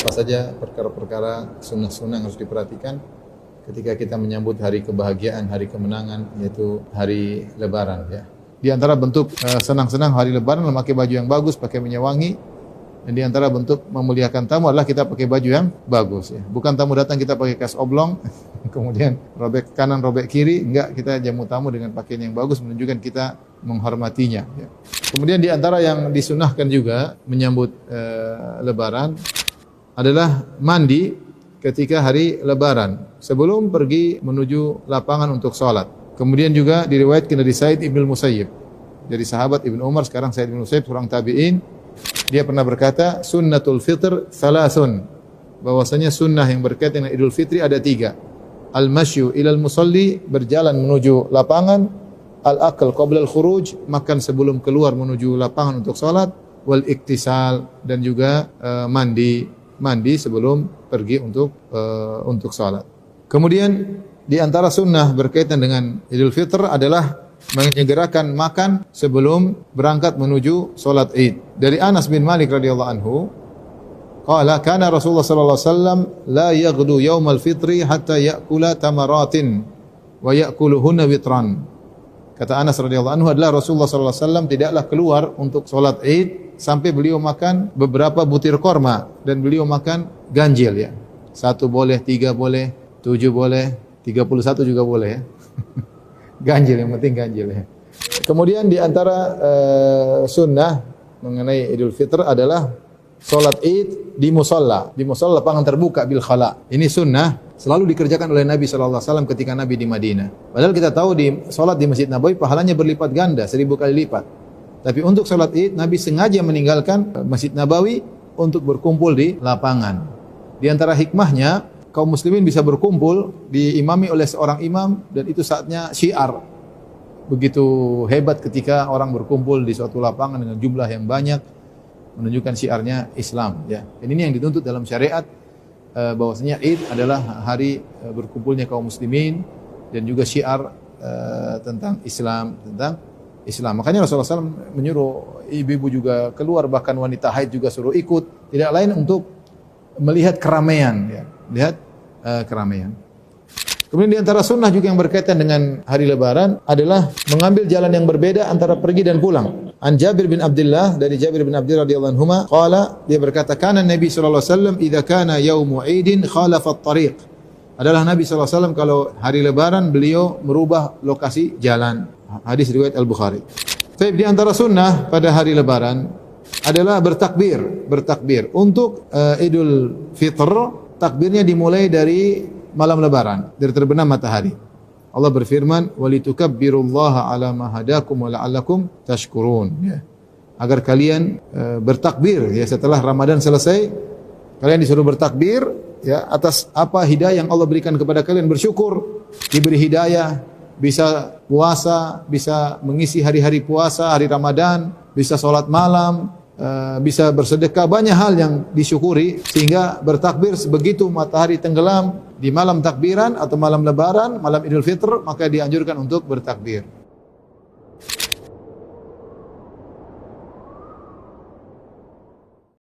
apa saja perkara-perkara sunnah-sunnah yang harus diperhatikan ketika kita menyambut hari kebahagiaan, hari kemenangan, yaitu hari Lebaran. Ya. Di antara bentuk senang-senang hari Lebaran memakai baju yang bagus, pakai minyak wangi. Dan di antara bentuk memuliakan tamu adalah kita pakai baju yang bagus. Ya. Bukan tamu datang kita pakai kaos oblong, kemudian robek kanan, robek kiri. Enggak, kita jamu tamu dengan pakaian yang bagus, menunjukkan kita menghormatinya. Ya. Kemudian di antara yang disunahkan juga menyambut Lebaran adalah mandi ketika hari Lebaran sebelum pergi menuju lapangan untuk sholat. Kemudian juga diriwayatkan dari Said Ibn Musayyib, dari sahabat Ibn Umar, sekarang Said Ibn Musayyib, seorang tabi'in. Dia pernah berkata, sunnatul fitr thalathun, bahwasanya sunnah yang berkaitan dengan Idul Fitri ada 3. Al-masyu ilal musalli, berjalan menuju lapangan. Al-akal qabla al-khuruj, makan sebelum keluar menuju lapangan untuk salat. Wal iktisal, dan juga mandi sebelum pergi untuk salat. Kemudian di antara sunnah berkaitan dengan Idul Fitr adalah menyegerakan makan sebelum berangkat menuju salat Id. Dari Anas bin Malik radhiyallahu anhu, qala kana Rasulullah sallallahu alaihi wasallam la yaghdu yaumal fitri hatta ya'kula tamaratin wa ya'kuluhunna witran. Kata Anas radhiyallahu anhu adalah Rasulullah sallallahu alaihi wasallam tidaklah keluar untuk salat Id sampai beliau makan beberapa butir korma, dan beliau makan ganjil ya. 1 boleh, 3 boleh, 7 boleh, 31 juga boleh ya. Ganjil, yang penting ganjil ya. Kemudian di antara sunnah mengenai Idul Fitr adalah salat Id di musalla lapangan terbuka bil khala. Ini sunnah selalu dikerjakan oleh Nabi sallallahu alaihi wasallam ketika Nabi di Madinah. Padahal kita tahu di salat di Masjid Nabawi pahalanya berlipat ganda, 1000 kali lipat. Tapi untuk salat Id Nabi sengaja meninggalkan Masjid Nabawi untuk berkumpul di lapangan. Di antara hikmahnya, kaum muslimin bisa berkumpul diimami oleh seorang imam, dan itu saatnya syiar. Begitu hebat ketika orang berkumpul di suatu lapangan dengan jumlah yang banyak, menunjukkan syiarnya Islam ya. Dan ini yang dituntut dalam syariat, bahwasanya Id adalah hari berkumpulnya kaum muslimin dan juga syiar tentang Islam. Makanya Rasulullah SAW menyuruh ibu-ibu juga keluar, bahkan wanita haid juga suruh ikut. Tidak lain untuk melihat keramaian ya. Keramaian. Kemudian di antara sunnah juga yang berkaitan dengan hari Lebaran adalah mengambil jalan yang berbeda antara pergi dan pulang. An Jabir bin Abdullah, dari Jabir bin Abdullah radhiyallahu anhuma, qala, dia berkata, kana Nabi sallallahu alaihi wasallam idza kana yaumu Idin khalafa at-tariq. Adalah Nabi sallallahu alaihi wasallam kalau hari Lebaran beliau merubah lokasi jalan. Hadis riwayat Al-Bukhari. Tapi di antara sunnah pada hari Lebaran adalah bertakbir. Untuk Idul Fitr, takbirnya dimulai dari malam Lebaran, dari terbenam matahari. Allah berfirman, "Walitukabbirullaha 'ala ma hadakum wa la'allakum tashkurun." Ya. Agar kalian bertakbir ya, setelah Ramadan selesai, kalian disuruh bertakbir ya atas apa hidayah yang Allah berikan kepada kalian, bersyukur diberi hidayah, bisa puasa, bisa mengisi hari-hari puasa, hari Ramadan, bisa salat malam, bisa bersedekah, banyak hal yang disyukuri, sehingga bertakbir begitu matahari tenggelam di malam takbiran atau malam Lebaran, malam Idul Fitr, maka dianjurkan untuk bertakbir.